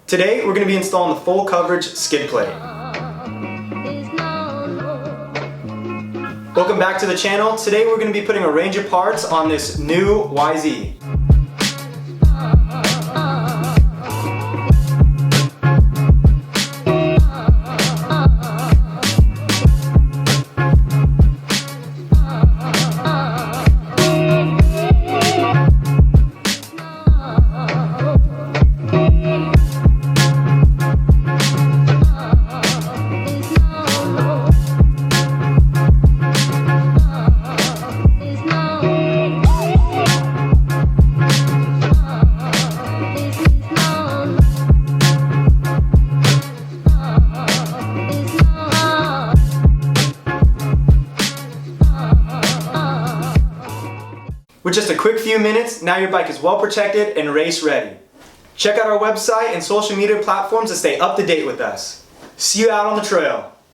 Today we're going to be installing the full coverage skid plate. Welcome back to the channel. Today we're going to be putting a range of parts on this new YZ. With just a quick few minutes, now your bike is well protected and race ready. Check out our website and social media platforms to stay up to date with us. See you out on the trail.